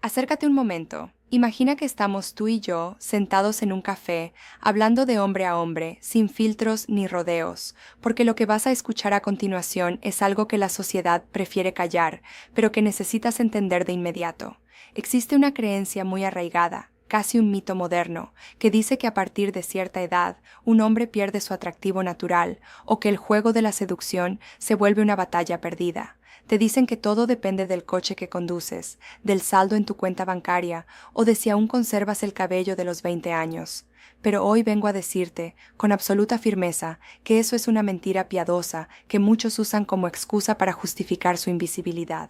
Acércate un momento. Imagina que estamos tú y yo sentados en un café, hablando de hombre a hombre, sin filtros ni rodeos, porque lo que vas a escuchar a continuación es algo que la sociedad prefiere callar, pero que necesitas entender de inmediato. Existe una creencia muy arraigada, casi un mito moderno, que dice que a partir de cierta edad un hombre pierde su atractivo natural, o que el juego de la seducción se vuelve una batalla perdida. Te dicen que todo depende del coche que conduces, del saldo en tu cuenta bancaria o de si aún conservas el cabello de los 20 años. Pero hoy vengo a decirte, con absoluta firmeza, que eso es una mentira piadosa que muchos usan como excusa para justificar su invisibilidad.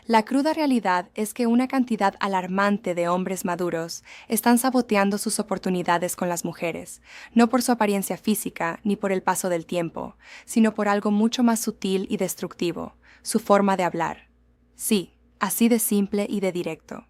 La cruda realidad es que una cantidad alarmante de hombres maduros están saboteando sus oportunidades con las mujeres, no por su apariencia física ni por el paso del tiempo, sino por algo mucho más sutil y destructivo: su forma de hablar. Sí, así de simple y de directo.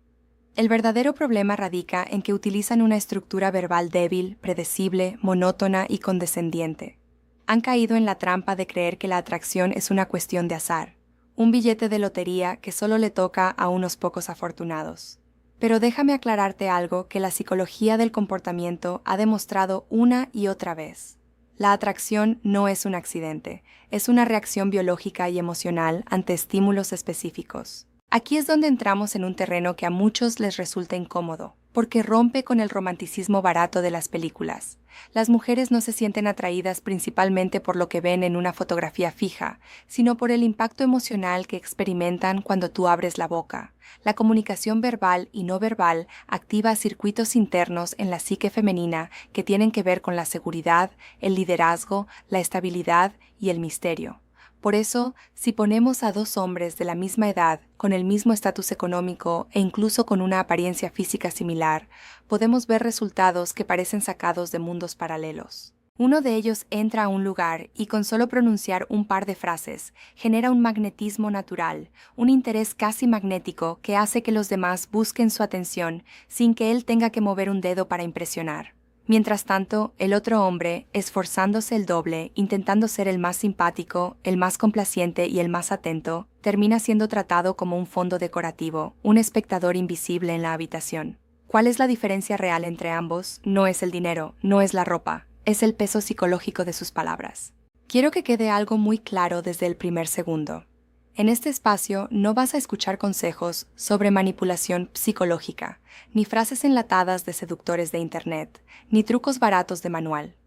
El verdadero problema radica en que utilizan una estructura verbal débil, predecible, monótona y condescendiente. Han caído en la trampa de creer que la atracción es una cuestión de azar, un billete de lotería que solo le toca a unos pocos afortunados. Pero déjame aclararte algo que la psicología del comportamiento ha demostrado una y otra vez. La atracción no es un accidente, es una reacción biológica y emocional ante estímulos específicos. Aquí es donde entramos en un terreno que a muchos les resulta incómodo, porque rompe con el romanticismo barato de las películas. Las mujeres no se sienten atraídas principalmente por lo que ven en una fotografía fija, sino por el impacto emocional que experimentan cuando tú abres la boca. La comunicación verbal y no verbal activa circuitos internos en la psique femenina que tienen que ver con la seguridad, el liderazgo, la estabilidad y el misterio. Por eso, si ponemos a dos hombres de la misma edad, con el mismo estatus económico e incluso con una apariencia física similar, podemos ver resultados que parecen sacados de mundos paralelos. Uno de ellos entra a un lugar y con solo pronunciar un par de frases genera un magnetismo natural, un interés casi magnético que hace que los demás busquen su atención sin que él tenga que mover un dedo para impresionar. Mientras tanto, el otro hombre, esforzándose el doble, intentando ser el más simpático, el más complaciente y el más atento, termina siendo tratado como un fondo decorativo, un espectador invisible en la habitación. ¿Cuál es la diferencia real entre ambos? No es el dinero, no es la ropa, es el peso psicológico de sus palabras. Quiero que quede algo muy claro desde el primer segundo. En este espacio no vas a escuchar consejos sobre manipulación psicológica, ni frases enlatadas de seductores de Internet, ni trucos baratos de manual.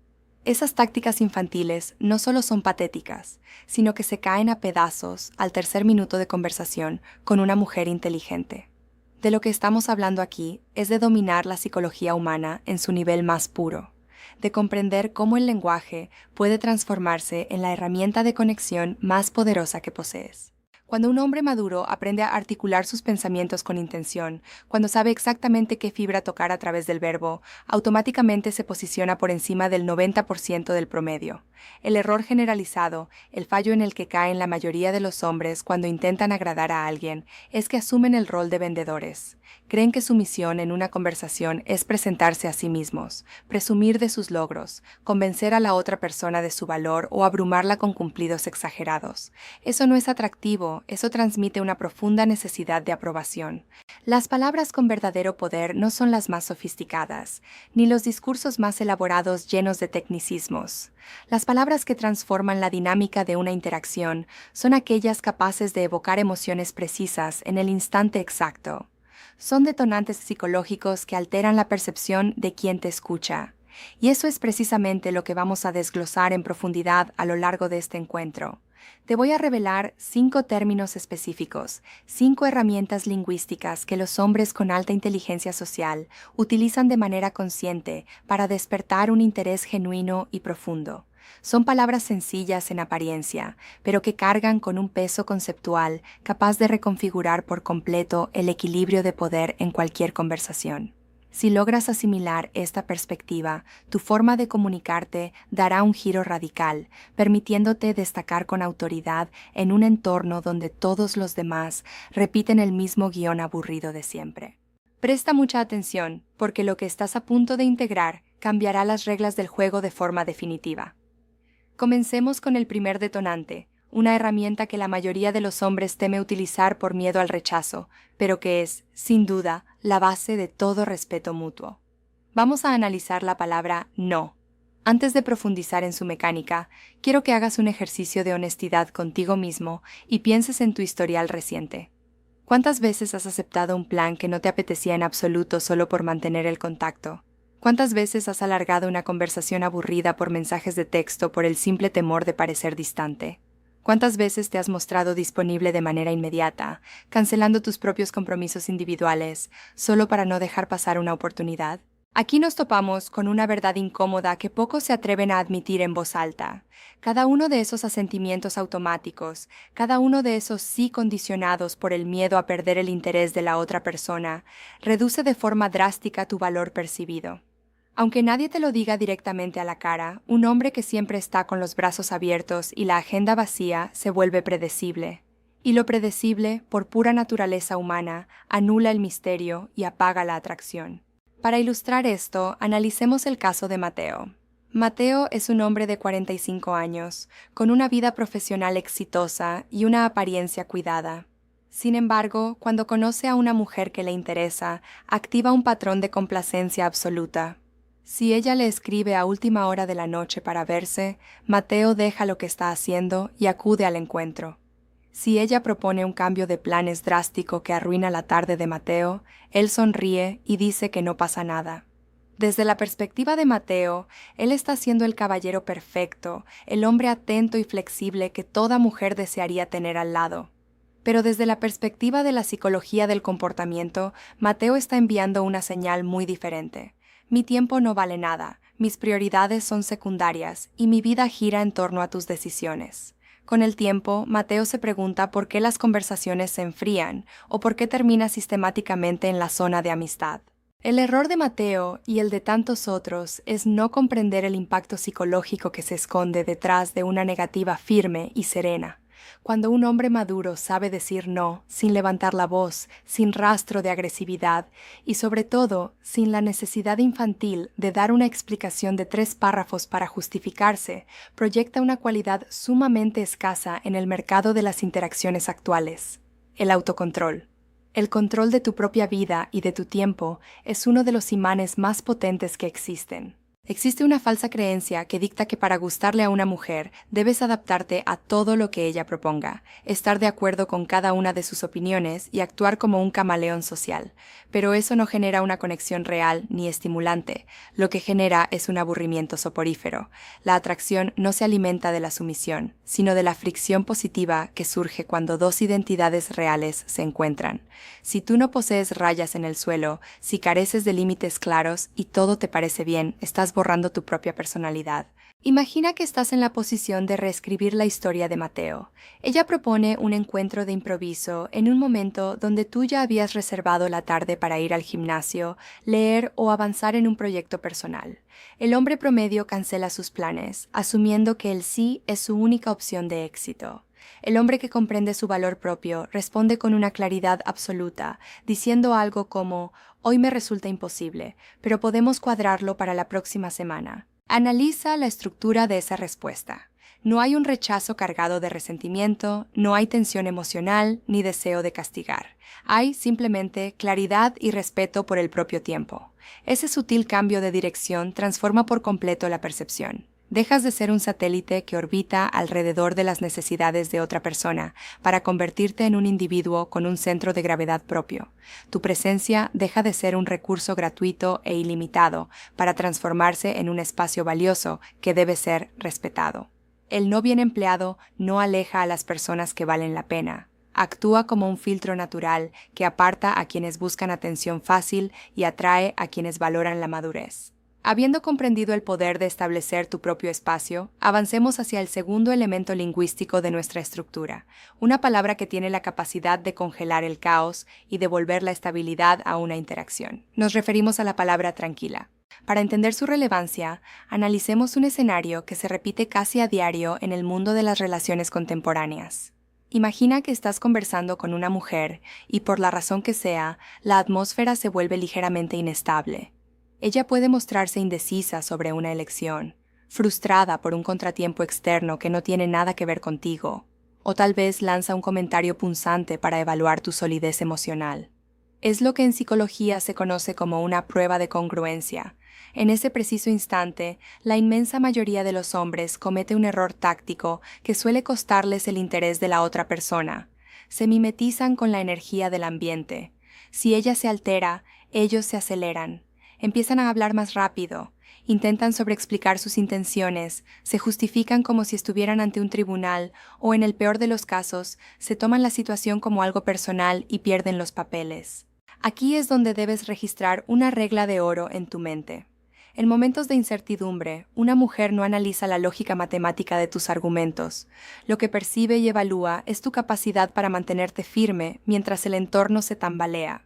Esas tácticas infantiles no solo son patéticas, sino que se caen a pedazos al tercer minuto de conversación con una mujer inteligente. De lo que estamos hablando aquí es de dominar la psicología humana en su nivel más puro, de comprender cómo el lenguaje puede transformarse en la herramienta de conexión más poderosa que posees. Cuando un hombre maduro aprende a articular sus pensamientos con intención, cuando sabe exactamente qué fibra tocar a través del verbo, automáticamente se posiciona por encima del 90% del promedio. El error generalizado, el fallo en el que caen la mayoría de los hombres cuando intentan agradar a alguien, es que asumen el rol de vendedores. Creen que su misión en una conversación es presentarse a sí mismos, presumir de sus logros, convencer a la otra persona de su valor o abrumarla con cumplidos exagerados. Eso no es atractivo, eso transmite una profunda necesidad de aprobación. Las palabras con verdadero poder no son las más sofisticadas, ni los discursos más elaborados llenos de tecnicismos. Las palabras que transforman la dinámica de una interacción son aquellas capaces de evocar emociones precisas en el instante exacto. Son detonantes psicológicos que alteran la percepción de quien te escucha. Y eso es precisamente lo que vamos a desglosar en profundidad a lo largo de este encuentro. Te voy a revelar 5 términos específicos, 5 herramientas lingüísticas que los hombres con alta inteligencia social utilizan de manera consciente para despertar un interés genuino y profundo. Son palabras sencillas en apariencia, pero que cargan con un peso conceptual capaz de reconfigurar por completo el equilibrio de poder en cualquier conversación. Si logras asimilar esta perspectiva, tu forma de comunicarte dará un giro radical, permitiéndote destacar con autoridad en un entorno donde todos los demás repiten el mismo guión aburrido de siempre. Presta mucha atención, porque lo que estás a punto de integrar cambiará las reglas del juego de forma definitiva. Comencemos con el primer detonante, una herramienta que la mayoría de los hombres teme utilizar por miedo al rechazo, pero que es, sin duda, la base de todo respeto mutuo. Vamos a analizar la palabra no. Antes de profundizar en su mecánica, quiero que hagas un ejercicio de honestidad contigo mismo y pienses en tu historial reciente. ¿Cuántas veces has aceptado un plan que no te apetecía en absoluto solo por mantener el contacto? ¿Cuántas veces has alargado una conversación aburrida por mensajes de texto por el simple temor de parecer distante? ¿Cuántas veces te has mostrado disponible de manera inmediata, cancelando tus propios compromisos individuales, solo para no dejar pasar una oportunidad? Aquí nos topamos con una verdad incómoda que pocos se atreven a admitir en voz alta. Cada uno de esos asentimientos automáticos, cada uno de esos sí condicionados por el miedo a perder el interés de la otra persona, reduce de forma drástica tu valor percibido. Aunque nadie te lo diga directamente a la cara, un hombre que siempre está con los brazos abiertos y la agenda vacía se vuelve predecible. Y lo predecible, por pura naturaleza humana, anula el misterio y apaga la atracción. Para ilustrar esto, analicemos el caso de Mateo. Mateo es un hombre de 45 años, con una vida profesional exitosa y una apariencia cuidada. Sin embargo, cuando conoce a una mujer que le interesa, activa un patrón de complacencia absoluta. Si ella le escribe a última hora de la noche para verse, Mateo deja lo que está haciendo y acude al encuentro. Si ella propone un cambio de planes drástico que arruina la tarde de Mateo, él sonríe y dice que no pasa nada. Desde la perspectiva de Mateo, él está siendo el caballero perfecto, el hombre atento y flexible que toda mujer desearía tener al lado. Pero desde la perspectiva de la psicología del comportamiento, Mateo está enviando una señal muy diferente. Mi tiempo no vale nada, mis prioridades son secundarias y mi vida gira en torno a tus decisiones. Con el tiempo, Mateo se pregunta por qué las conversaciones se enfrían o por qué termina sistemáticamente en la zona de amistad. El error de Mateo y el de tantos otros es no comprender el impacto psicológico que se esconde detrás de una negativa firme y serena. Cuando un hombre maduro sabe decir no, sin levantar la voz, sin rastro de agresividad y sobre todo sin la necesidad infantil de dar una explicación de 3 párrafos para justificarse, proyecta una cualidad sumamente escasa en el mercado de las interacciones actuales: el autocontrol. El control de tu propia vida y de tu tiempo es uno de los imanes más potentes que existen. Existe una falsa creencia que dicta que para gustarle a una mujer debes adaptarte a todo lo que ella proponga, estar de acuerdo con cada una de sus opiniones y actuar como un camaleón social. Pero eso no genera una conexión real ni estimulante. Lo que genera es un aburrimiento soporífero. La atracción no se alimenta de la sumisión, sino de la fricción positiva que surge cuando dos identidades reales se encuentran. Si tú no posees rayas en el suelo, si careces de límites claros y todo te parece bien, estás borrando tu propia personalidad. Imagina que estás en la posición de reescribir la historia de Mateo. Ella propone un encuentro de improviso en un momento donde tú ya habías reservado la tarde para ir al gimnasio, leer o avanzar en un proyecto personal. El hombre promedio cancela sus planes, asumiendo que el sí es su única opción de éxito. El hombre que comprende su valor propio responde con una claridad absoluta, diciendo algo como: «Hoy me resulta imposible, pero podemos cuadrarlo para la próxima semana». Analiza la estructura de esa respuesta. No hay un rechazo cargado de resentimiento, no hay tensión emocional ni deseo de castigar. Hay simplemente claridad y respeto por el propio tiempo. Ese sutil cambio de dirección transforma por completo la percepción. Dejas de ser un satélite que orbita alrededor de las necesidades de otra persona para convertirte en un individuo con un centro de gravedad propio. Tu presencia deja de ser un recurso gratuito e ilimitado para transformarse en un espacio valioso que debe ser respetado. El no bien empleado no aleja a las personas que valen la pena. Actúa como un filtro natural que aparta a quienes buscan atención fácil y atrae a quienes valoran la madurez. Habiendo comprendido el poder de establecer tu propio espacio, avancemos hacia el segundo elemento lingüístico de nuestra estructura, una palabra que tiene la capacidad de congelar el caos y devolver la estabilidad a una interacción. Nos referimos a la palabra tranquila. Para entender su relevancia, analicemos un escenario que se repite casi a diario en el mundo de las relaciones contemporáneas. Imagina que estás conversando con una mujer y, por la razón que sea, la atmósfera se vuelve ligeramente inestable. Ella puede mostrarse indecisa sobre una elección, frustrada por un contratiempo externo que no tiene nada que ver contigo, o tal vez lanza un comentario punzante para evaluar tu solidez emocional. Es lo que en psicología se conoce como una prueba de congruencia. En ese preciso instante, la inmensa mayoría de los hombres comete un error táctico que suele costarles el interés de la otra persona. Se mimetizan con la energía del ambiente. Si ella se altera, ellos se aceleran. Empiezan a hablar más rápido. Intentan sobreexplicar sus intenciones, se justifican como si estuvieran ante un tribunal o, en el peor de los casos, se toman la situación como algo personal y pierden los papeles. Aquí es donde debes registrar una regla de oro en tu mente. En momentos de incertidumbre, una mujer no analiza la lógica matemática de tus argumentos. Lo que percibe y evalúa es tu capacidad para mantenerte firme mientras el entorno se tambalea.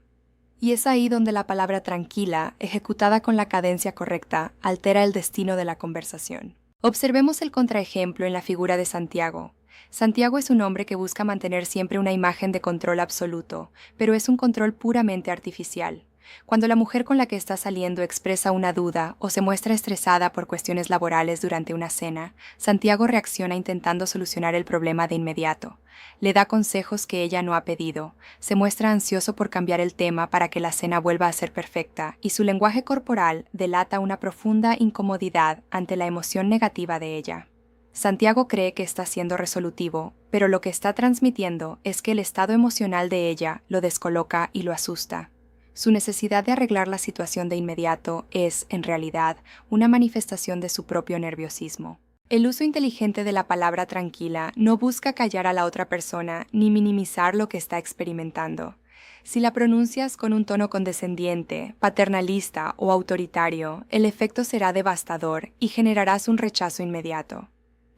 Y es ahí donde la palabra tranquila, ejecutada con la cadencia correcta, altera el destino de la conversación. Observemos el contraejemplo en la figura de Santiago. Santiago es un hombre que busca mantener siempre una imagen de control absoluto, pero es un control puramente artificial. Cuando la mujer con la que está saliendo expresa una duda o se muestra estresada por cuestiones laborales durante una cena, Santiago reacciona intentando solucionar el problema de inmediato. Le da consejos que ella no ha pedido, se muestra ansioso por cambiar el tema para que la cena vuelva a ser perfecta, y su lenguaje corporal delata una profunda incomodidad ante la emoción negativa de ella. Santiago cree que está siendo resolutivo, pero lo que está transmitiendo es que el estado emocional de ella lo descoloca y lo asusta. Su necesidad de arreglar la situación de inmediato es, en realidad, una manifestación de su propio nerviosismo. El uso inteligente de la palabra tranquila no busca callar a la otra persona ni minimizar lo que está experimentando. Si la pronuncias con un tono condescendiente, paternalista o autoritario, el efecto será devastador y generarás un rechazo inmediato.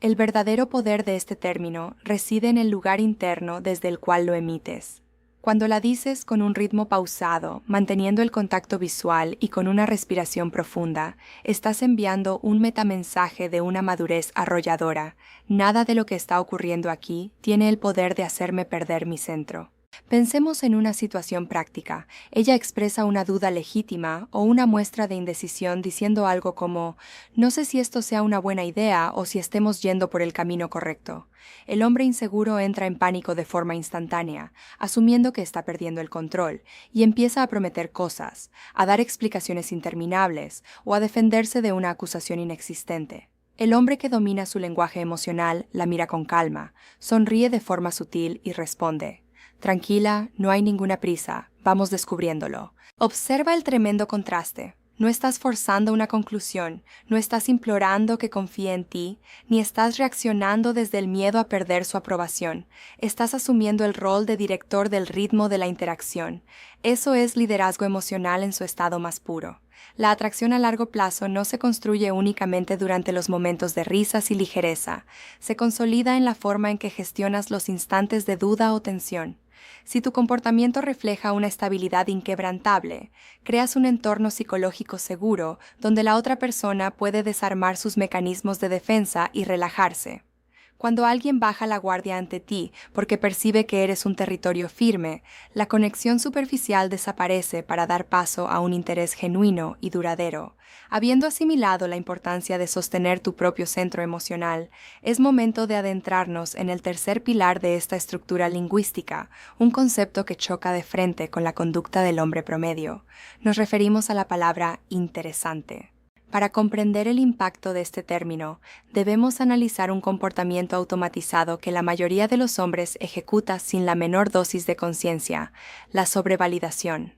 El verdadero poder de este término reside en el lugar interno desde el cual lo emites. Cuando la dices con un ritmo pausado, manteniendo el contacto visual y con una respiración profunda, estás enviando un metamensaje de una madurez arrolladora. Nada de lo que está ocurriendo aquí tiene el poder de hacerme perder mi centro. Pensemos en una situación práctica. Ella expresa una duda legítima o una muestra de indecisión diciendo algo como: «No sé si esto sea una buena idea o si estemos yendo por el camino correcto». El hombre inseguro entra en pánico de forma instantánea, asumiendo que está perdiendo el control, y empieza a prometer cosas, a dar explicaciones interminables o a defenderse de una acusación inexistente. El hombre que domina su lenguaje emocional la mira con calma, sonríe de forma sutil y responde: «Tranquila, no hay ninguna prisa, vamos descubriéndolo». Observa el tremendo contraste. No estás forzando una conclusión, no estás implorando que confíe en ti, ni estás reaccionando desde el miedo a perder su aprobación. Estás asumiendo el rol de director del ritmo de la interacción. Eso es liderazgo emocional en su estado más puro. La atracción a largo plazo no se construye únicamente durante los momentos de risas y ligereza, se consolida en la forma en que gestionas los instantes de duda o tensión. Si tu comportamiento refleja una estabilidad inquebrantable, creas un entorno psicológico seguro donde la otra persona puede desarmar sus mecanismos de defensa y relajarse. Cuando alguien baja la guardia ante ti porque percibe que eres un territorio firme, la conexión superficial desaparece para dar paso a un interés genuino y duradero. Habiendo asimilado la importancia de sostener tu propio centro emocional, es momento de adentrarnos en el tercer pilar de esta estructura lingüística, un concepto que choca de frente con la conducta del hombre promedio. Nos referimos a la palabra interesante. Para comprender el impacto de este término, debemos analizar un comportamiento automatizado que la mayoría de los hombres ejecuta sin la menor dosis de conciencia: la sobrevalidación.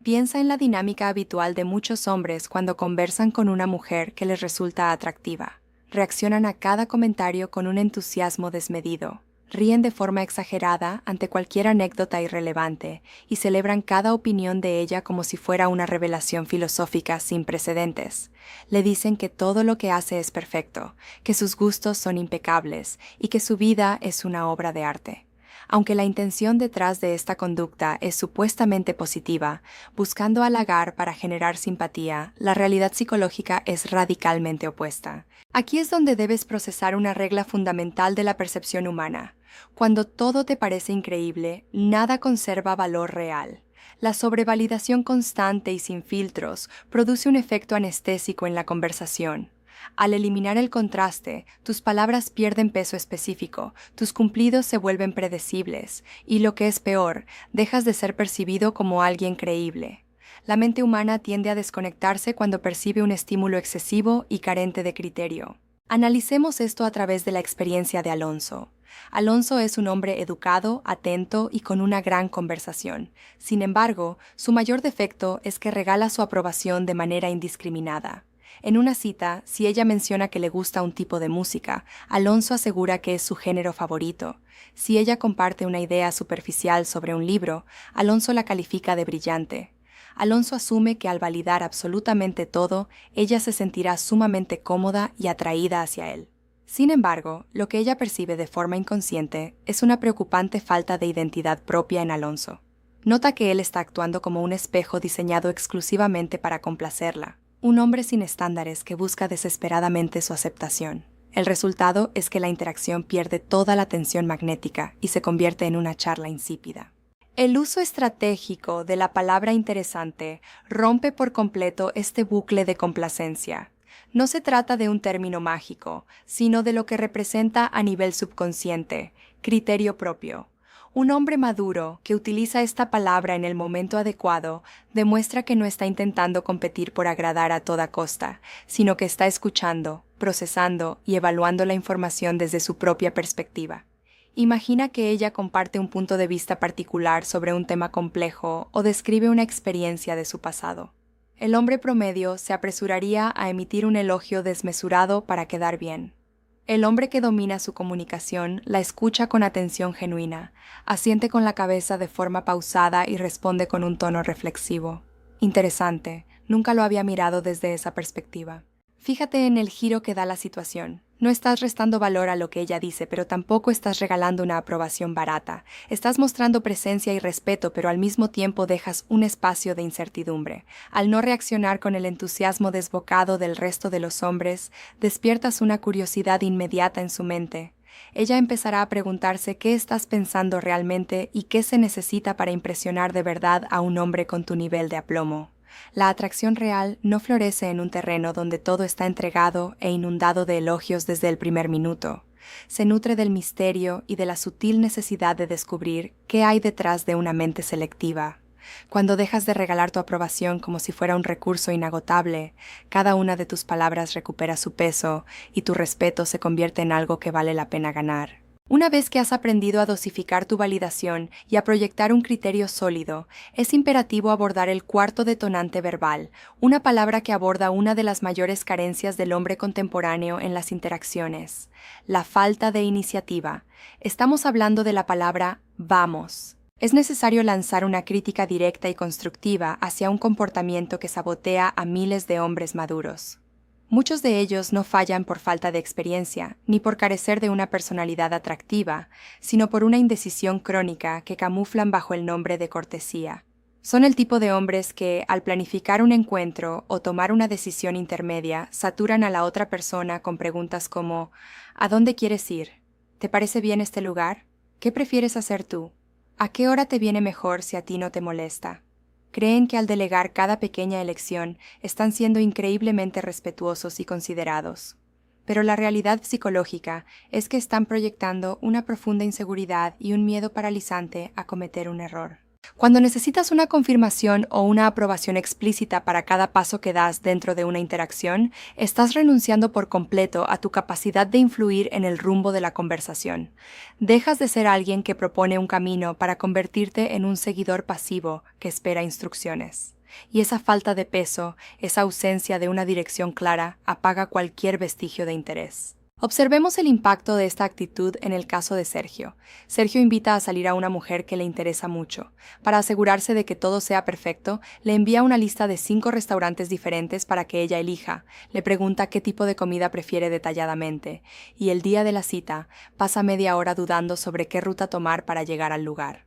Piensa en la dinámica habitual de muchos hombres cuando conversan con una mujer que les resulta atractiva. Reaccionan a cada comentario con un entusiasmo desmedido. Ríen de forma exagerada ante cualquier anécdota irrelevante y celebran cada opinión de ella como si fuera una revelación filosófica sin precedentes. Le dicen que todo lo que hace es perfecto, que sus gustos son impecables y que su vida es una obra de arte. Aunque la intención detrás de esta conducta es supuestamente positiva, buscando halagar para generar simpatía, la realidad psicológica es radicalmente opuesta. Aquí es donde debes procesar una regla fundamental de la percepción humana. Cuando todo te parece increíble, nada conserva valor real. La sobrevalidación constante y sin filtros produce un efecto anestésico en la conversación. Al eliminar el contraste, tus palabras pierden peso específico, tus cumplidos se vuelven predecibles, y lo que es peor, dejas de ser percibido como alguien creíble. La mente humana tiende a desconectarse cuando percibe un estímulo excesivo y carente de criterio. Analicemos esto a través de la experiencia de Alonso. Alonso es un hombre educado, atento y con una gran conversación. Sin embargo, su mayor defecto es que regala su aprobación de manera indiscriminada. En una cita, si ella menciona que le gusta un tipo de música, Alonso asegura que es su género favorito. Si ella comparte una idea superficial sobre un libro, Alonso la califica de brillante. Alonso asume que al validar absolutamente todo, ella se sentirá sumamente cómoda y atraída hacia él. Sin embargo, lo que ella percibe de forma inconsciente es una preocupante falta de identidad propia en Alonso. Nota que él está actuando como un espejo diseñado exclusivamente para complacerla, un hombre sin estándares que busca desesperadamente su aceptación. El resultado es que la interacción pierde toda la tensión magnética y se convierte en una charla insípida. El uso estratégico de la palabra interesante rompe por completo este bucle de complacencia. No se trata de un término mágico, sino de lo que representa a nivel subconsciente, criterio propio. Un hombre maduro que utiliza esta palabra en el momento adecuado demuestra que no está intentando competir por agradar a toda costa, sino que está escuchando, procesando y evaluando la información desde su propia perspectiva. Imagina que ella comparte un punto de vista particular sobre un tema complejo o describe una experiencia de su pasado. El hombre promedio se apresuraría a emitir un elogio desmesurado para quedar bien. El hombre que domina su comunicación la escucha con atención genuina, asiente con la cabeza de forma pausada y responde con un tono reflexivo. Interesante, nunca lo había mirado desde esa perspectiva. Fíjate en el giro que da la situación. No estás restando valor a lo que ella dice, pero tampoco estás regalando una aprobación barata. Estás mostrando presencia y respeto, pero al mismo tiempo dejas un espacio de incertidumbre. Al no reaccionar con el entusiasmo desbocado del resto de los hombres, despiertas una curiosidad inmediata en su mente. Ella empezará a preguntarse qué estás pensando realmente y qué se necesita para impresionar de verdad a un hombre con tu nivel de aplomo. La atracción real no florece en un terreno donde todo está entregado e inundado de elogios desde el primer minuto. Se nutre del misterio y de la sutil necesidad de descubrir qué hay detrás de una mente selectiva. Cuando dejas de regalar tu aprobación como si fuera un recurso inagotable, cada una de tus palabras recupera su peso y tu respeto se convierte en algo que vale la pena ganar. Una vez que has aprendido a dosificar tu validación y a proyectar un criterio sólido, es imperativo abordar el cuarto detonante verbal, una palabra que aborda una de las mayores carencias del hombre contemporáneo en las interacciones: la falta de iniciativa. Estamos hablando de la palabra vamos. Es necesario lanzar una crítica directa y constructiva hacia un comportamiento que sabotea a miles de hombres maduros. Muchos de ellos no fallan por falta de experiencia, ni por carecer de una personalidad atractiva, sino por una indecisión crónica que camuflan bajo el nombre de cortesía. Son el tipo de hombres que, al planificar un encuentro o tomar una decisión intermedia, saturan a la otra persona con preguntas como: ¿a dónde quieres ir? ¿Te parece bien este lugar? ¿Qué prefieres hacer tú? ¿A qué hora te viene mejor si a ti no te molesta? Creen que al delegar cada pequeña elección están siendo increíblemente respetuosos y considerados. Pero la realidad psicológica es que están proyectando una profunda inseguridad y un miedo paralizante a cometer un error. Cuando necesitas una confirmación o una aprobación explícita para cada paso que das dentro de una interacción, estás renunciando por completo a tu capacidad de influir en el rumbo de la conversación. Dejas de ser alguien que propone un camino para convertirte en un seguidor pasivo que espera instrucciones. Y esa falta de peso, esa ausencia de una dirección clara, apaga cualquier vestigio de interés. Observemos el impacto de esta actitud en el caso de Sergio. Sergio invita a salir a una mujer que le interesa mucho. Para asegurarse de que todo sea perfecto, le envía una lista de 5 restaurantes diferentes para que ella elija. Le pregunta qué tipo de comida prefiere detalladamente. Y el día de la cita, pasa media hora dudando sobre qué ruta tomar para llegar al lugar.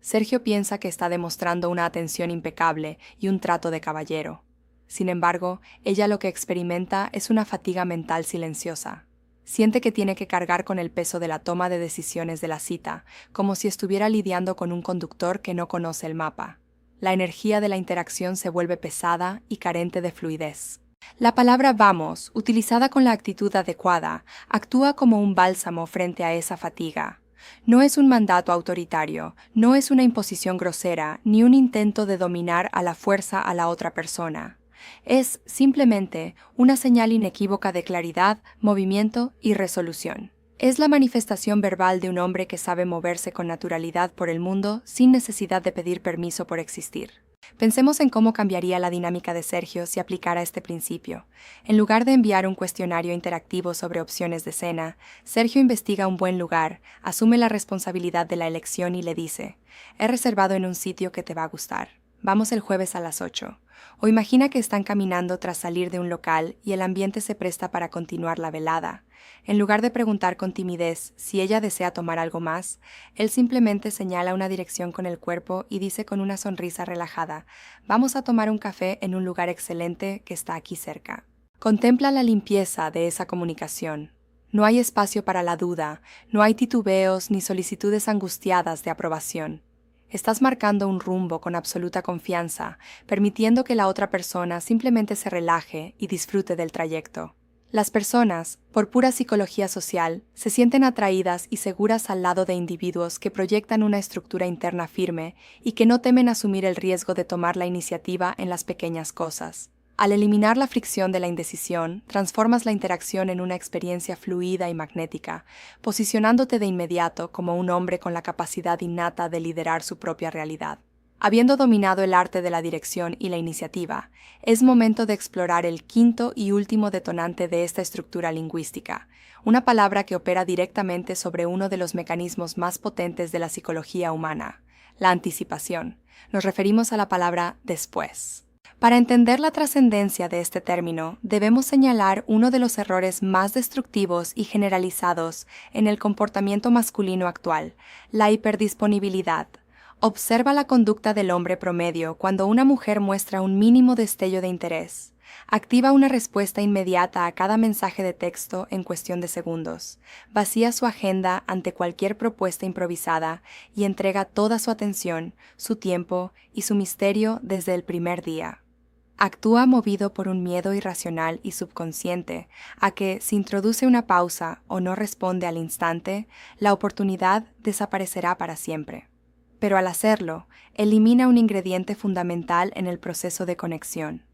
Sergio piensa que está demostrando una atención impecable y un trato de caballero. Sin embargo, ella lo que experimenta es una fatiga mental silenciosa. Siente que tiene que cargar con el peso de la toma de decisiones de la cita, como si estuviera lidiando con un conductor que no conoce el mapa. La energía de la interacción se vuelve pesada y carente de fluidez. La palabra vamos, utilizada con la actitud adecuada, actúa como un bálsamo frente a esa fatiga. No es un mandato autoritario, no es una imposición grosera, ni un intento de dominar a la fuerza a la otra persona. Es simplemente una señal inequívoca de claridad, movimiento y resolución. Es la manifestación verbal de un hombre que sabe moverse con naturalidad por el mundo sin necesidad de pedir permiso por existir. Pensemos en cómo cambiaría la dinámica de Sergio si aplicara este principio. En lugar de enviar un cuestionario interactivo sobre opciones de cena, Sergio investiga un buen lugar, asume la responsabilidad de la elección y le dice: «He reservado en un sitio que te va a gustar. Vamos el jueves a las 8». O imagina que están caminando tras salir de un local y el ambiente se presta para continuar la velada. En lugar de preguntar con timidez si ella desea tomar algo más, él simplemente señala una dirección con el cuerpo y dice con una sonrisa relajada: «Vamos a tomar un café en un lugar excelente que está aquí cerca». Contempla la limpieza de esa comunicación. No hay espacio para la duda, no hay titubeos ni solicitudes angustiadas de aprobación. Estás marcando un rumbo con absoluta confianza, permitiendo que la otra persona simplemente se relaje y disfrute del trayecto. Las personas, por pura psicología social, se sienten atraídas y seguras al lado de individuos que proyectan una estructura interna firme y que no temen asumir el riesgo de tomar la iniciativa en las pequeñas cosas. Al eliminar la fricción de la indecisión, transformas la interacción en una experiencia fluida y magnética, posicionándote de inmediato como un hombre con la capacidad innata de liderar su propia realidad. Habiendo dominado el arte de la dirección y la iniciativa, es momento de explorar el quinto y último detonante de esta estructura lingüística, una palabra que opera directamente sobre uno de los mecanismos más potentes de la psicología humana: la anticipación. Nos referimos a la palabra después. Para entender la trascendencia de este término, debemos señalar uno de los errores más destructivos y generalizados en el comportamiento masculino actual: la hiperdisponibilidad. Observa la conducta del hombre promedio cuando una mujer muestra un mínimo destello de interés. Activa una respuesta inmediata a cada mensaje de texto en cuestión de segundos, vacía su agenda ante cualquier propuesta improvisada y entrega toda su atención, su tiempo y su misterio desde el primer día. Actúa movido por un miedo irracional y subconsciente a que, si introduce una pausa o no responde al instante, la oportunidad desaparecerá para siempre. Pero al hacerlo, elimina un ingrediente fundamental en el proceso de conexión: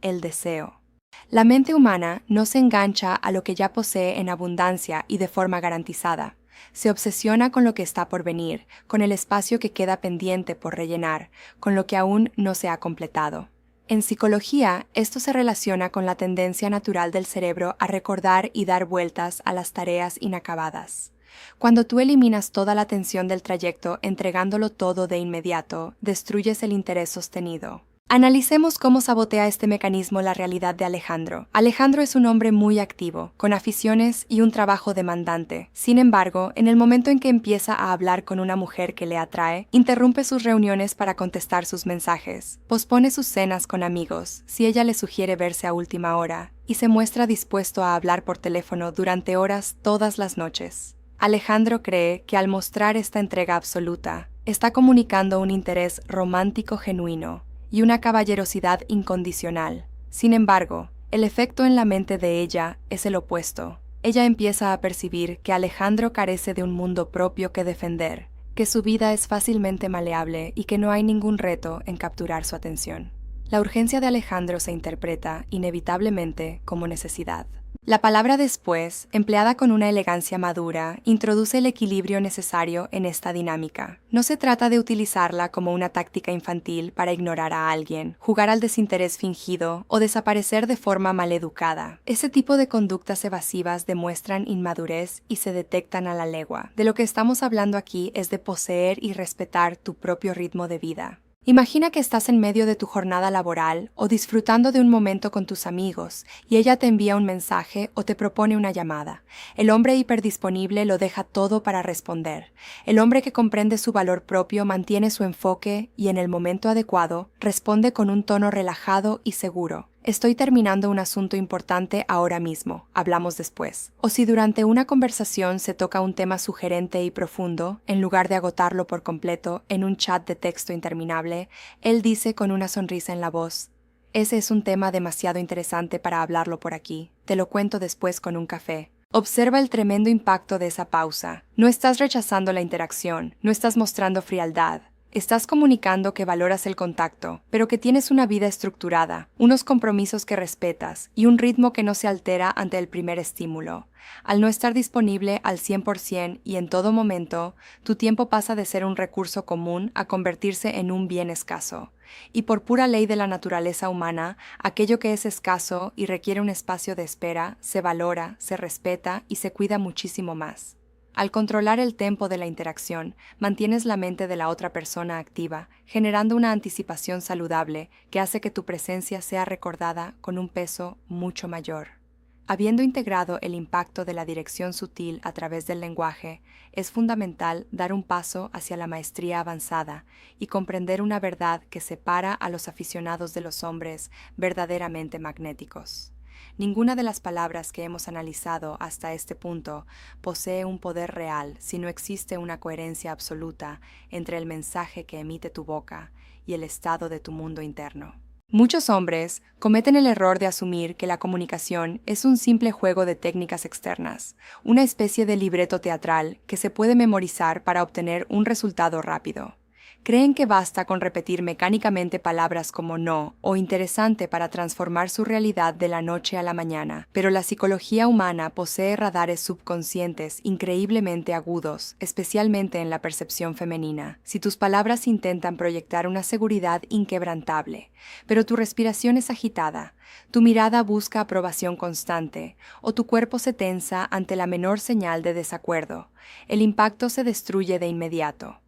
el deseo. La mente humana no se engancha a lo que ya posee en abundancia y de forma garantizada. Se obsesiona con lo que está por venir, con el espacio que queda pendiente por rellenar, con lo que aún no se ha completado. En psicología, esto se relaciona con la tendencia natural del cerebro a recordar y dar vueltas a las tareas inacabadas. Cuando tú eliminas toda la tensión del trayecto entregándolo todo de inmediato, destruyes el interés sostenido. Analicemos cómo sabotea este mecanismo la realidad de Alejandro. Alejandro es un hombre muy activo, con aficiones y un trabajo demandante. Sin embargo, en el momento en que empieza a hablar con una mujer que le atrae, interrumpe sus reuniones para contestar sus mensajes, pospone sus cenas con amigos, si ella le sugiere verse a última hora, y se muestra dispuesto a hablar por teléfono durante horas todas las noches. Alejandro cree que al mostrar esta entrega absoluta, está comunicando un interés romántico genuino y una caballerosidad incondicional. Sin embargo, el efecto en la mente de ella es el opuesto. Ella empieza a percibir que Alejandro carece de un mundo propio que defender, que su vida es fácilmente maleable y que no hay ningún reto en capturar su atención. La urgencia de Alejandro se interpreta, inevitablemente, como necesidad. La palabra después, empleada con una elegancia madura, introduce el equilibrio necesario en esta dinámica. No se trata de utilizarla como una táctica infantil para ignorar a alguien, jugar al desinterés fingido o desaparecer de forma maleducada. Ese tipo de conductas evasivas demuestran inmadurez y se detectan a la legua. De lo que estamos hablando aquí es de poseer y respetar tu propio ritmo de vida. Imagina que estás en medio de tu jornada laboral o disfrutando de un momento con tus amigos y ella te envía un mensaje o te propone una llamada. El hombre hiperdisponible lo deja todo para responder. El hombre que comprende su valor propio mantiene su enfoque y en el momento adecuado responde con un tono relajado y seguro. Estoy terminando un asunto importante ahora mismo, hablamos después. O si durante una conversación se toca un tema sugerente y profundo, en lugar de agotarlo por completo en un chat de texto interminable, él dice con una sonrisa en la voz: Ese es un tema demasiado interesante para hablarlo por aquí. Te lo cuento después con un café. Observa el tremendo impacto de esa pausa. No estás rechazando la interacción, no estás mostrando frialdad. Estás comunicando que valoras el contacto, pero que tienes una vida estructurada, unos compromisos que respetas y un ritmo que no se altera ante el primer estímulo. Al no estar disponible al 100% y en todo momento, tu tiempo pasa de ser un recurso común a convertirse en un bien escaso. Y por pura ley de la naturaleza humana, aquello que es escaso y requiere un espacio de espera, se valora, se respeta y se cuida muchísimo más. Al controlar el tempo de la interacción, mantienes la mente de la otra persona activa, generando una anticipación saludable que hace que tu presencia sea recordada con un peso mucho mayor. Habiendo integrado el impacto de la dirección sutil a través del lenguaje, es fundamental dar un paso hacia la maestría avanzada y comprender una verdad que separa a los aficionados de los hombres verdaderamente magnéticos. Ninguna de las palabras que hemos analizado hasta este punto posee un poder real si no existe una coherencia absoluta entre el mensaje que emite tu boca y el estado de tu mundo interno. Muchos hombres cometen el error de asumir que la comunicación es un simple juego de técnicas externas, una especie de libreto teatral que se puede memorizar para obtener un resultado rápido. Creen que basta con repetir mecánicamente palabras como no o interesante para transformar su realidad de la noche a la mañana, pero la psicología humana posee radares subconscientes increíblemente agudos, especialmente en la percepción femenina. Si tus palabras intentan proyectar una seguridad inquebrantable, pero tu respiración es agitada, tu mirada busca aprobación constante, o tu cuerpo se tensa ante la menor señal de desacuerdo, el impacto se destruye de inmediato.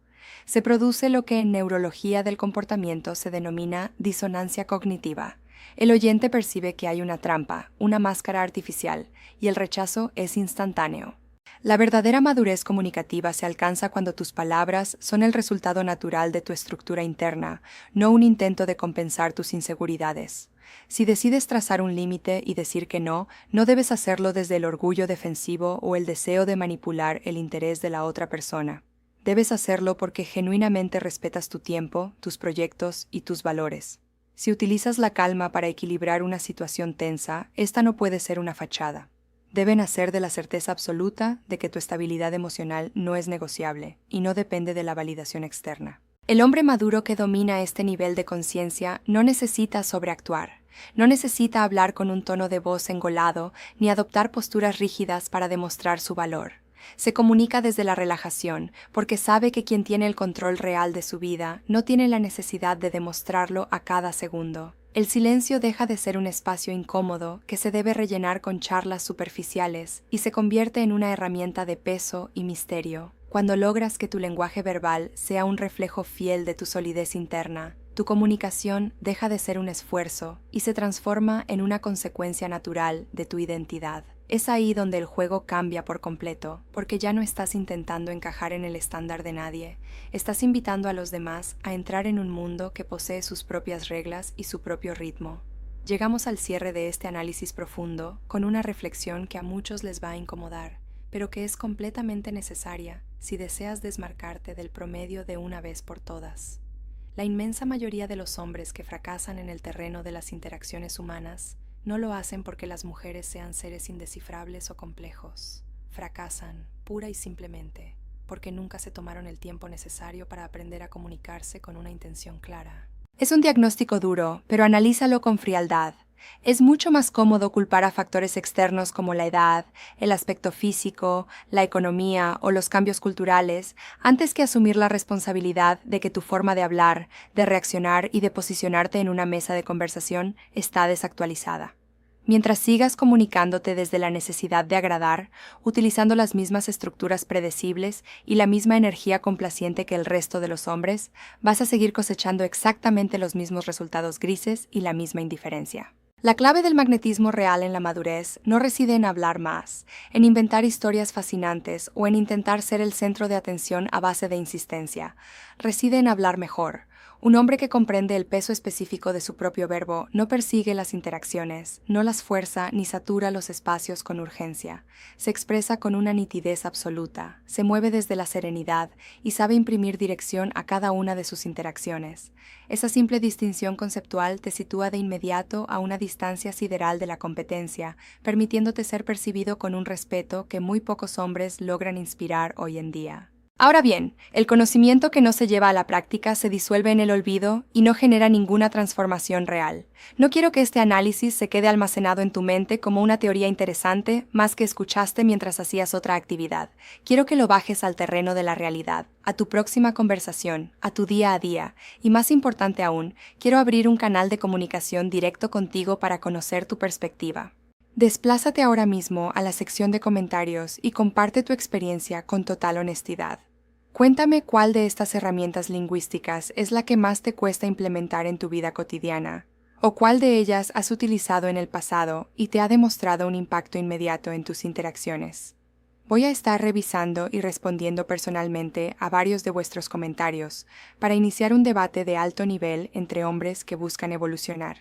Se produce lo que en neurología del comportamiento se denomina disonancia cognitiva. El oyente percibe que hay una trampa, una máscara artificial, y el rechazo es instantáneo. La verdadera madurez comunicativa se alcanza cuando tus palabras son el resultado natural de tu estructura interna, no un intento de compensar tus inseguridades. Si decides trazar un límite y decir que no, no debes hacerlo desde el orgullo defensivo o el deseo de manipular el interés de la otra persona. Debes hacerlo porque genuinamente respetas tu tiempo, tus proyectos y tus valores. Si utilizas la calma para equilibrar una situación tensa, esta no puede ser una fachada. Debe nacer de la certeza absoluta de que tu estabilidad emocional no es negociable y no depende de la validación externa. El hombre maduro que domina este nivel de conciencia no necesita sobreactuar, no necesita hablar con un tono de voz engolado ni adoptar posturas rígidas para demostrar su valor. Se comunica desde la relajación, porque sabe que quien tiene el control real de su vida no tiene la necesidad de demostrarlo a cada segundo. El silencio deja de ser un espacio incómodo que se debe rellenar con charlas superficiales y se convierte en una herramienta de peso y misterio. Cuando logras que tu lenguaje verbal sea un reflejo fiel de tu solidez interna, tu comunicación deja de ser un esfuerzo y se transforma en una consecuencia natural de tu identidad. Es ahí donde el juego cambia por completo, porque ya no estás intentando encajar en el estándar de nadie, estás invitando a los demás a entrar en un mundo que posee sus propias reglas y su propio ritmo. Llegamos al cierre de este análisis profundo con una reflexión que a muchos les va a incomodar, pero que es completamente necesaria si deseas desmarcarte del promedio de una vez por todas. La inmensa mayoría de los hombres que fracasan en el terreno de las interacciones humanas no lo hacen porque las mujeres sean seres indescifrables o complejos. Fracasan, pura y simplemente, porque nunca se tomaron el tiempo necesario para aprender a comunicarse con una intención clara. Es un diagnóstico duro, pero analízalo con frialdad. Es mucho más cómodo culpar a factores externos como la edad, el aspecto físico, la economía o los cambios culturales, antes que asumir la responsabilidad de que tu forma de hablar, de reaccionar y de posicionarte en una mesa de conversación está desactualizada. Mientras sigas comunicándote desde la necesidad de agradar, utilizando las mismas estructuras predecibles y la misma energía complaciente que el resto de los hombres, vas a seguir cosechando exactamente los mismos resultados grises y la misma indiferencia. La clave del magnetismo real en la madurez no reside en hablar más, en inventar historias fascinantes o en intentar ser el centro de atención a base de insistencia. Reside en hablar mejor, Un hombre que comprende el peso específico de su propio verbo no persigue las interacciones, no las fuerza ni satura los espacios con urgencia. Se expresa con una nitidez absoluta, se mueve desde la serenidad y sabe imprimir dirección a cada una de sus interacciones. Esa simple distinción conceptual te sitúa de inmediato a una distancia sideral de la competencia, permitiéndote ser percibido con un respeto que muy pocos hombres logran inspirar hoy en día. Ahora bien, el conocimiento que no se lleva a la práctica se disuelve en el olvido y no genera ninguna transformación real. No quiero que este análisis se quede almacenado en tu mente como una teoría interesante más que escuchaste mientras hacías otra actividad. Quiero que lo bajes al terreno de la realidad, a tu próxima conversación, a tu día a día, y más importante aún, quiero abrir un canal de comunicación directo contigo para conocer tu perspectiva. Desplázate ahora mismo a la sección de comentarios y comparte tu experiencia con total honestidad. Cuéntame cuál de estas herramientas lingüísticas es la que más te cuesta implementar en tu vida cotidiana, o cuál de ellas has utilizado en el pasado y te ha demostrado un impacto inmediato en tus interacciones. Voy a estar revisando y respondiendo personalmente a varios de vuestros comentarios para iniciar un debate de alto nivel entre hombres que buscan evolucionar.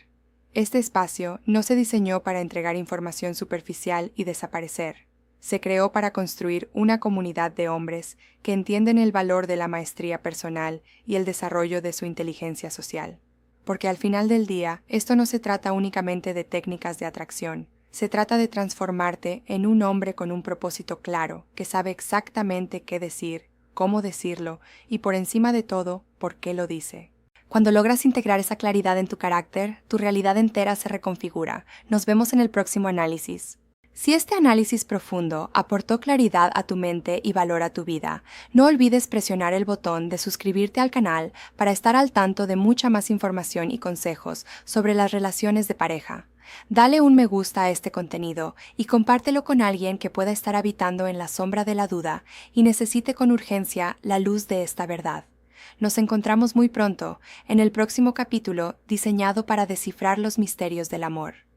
Este espacio no se diseñó para entregar información superficial y desaparecer. Se creó para construir una comunidad de hombres que entienden el valor de la maestría personal y el desarrollo de su inteligencia social. Porque al final del día, esto no se trata únicamente de técnicas de atracción. Se trata de transformarte en un hombre con un propósito claro, que sabe exactamente qué decir, cómo decirlo y, por encima de todo, por qué lo dice. Cuando logras integrar esa claridad en tu carácter, tu realidad entera se reconfigura. Nos vemos en el próximo análisis. Si este análisis profundo aportó claridad a tu mente y valor a tu vida, no olvides presionar el botón de suscribirte al canal para estar al tanto de mucha más información y consejos sobre las relaciones de pareja. Dale un me gusta a este contenido y compártelo con alguien que pueda estar habitando en la sombra de la duda y necesite con urgencia la luz de esta verdad. Nos encontramos muy pronto en el próximo capítulo diseñado para descifrar los misterios del amor.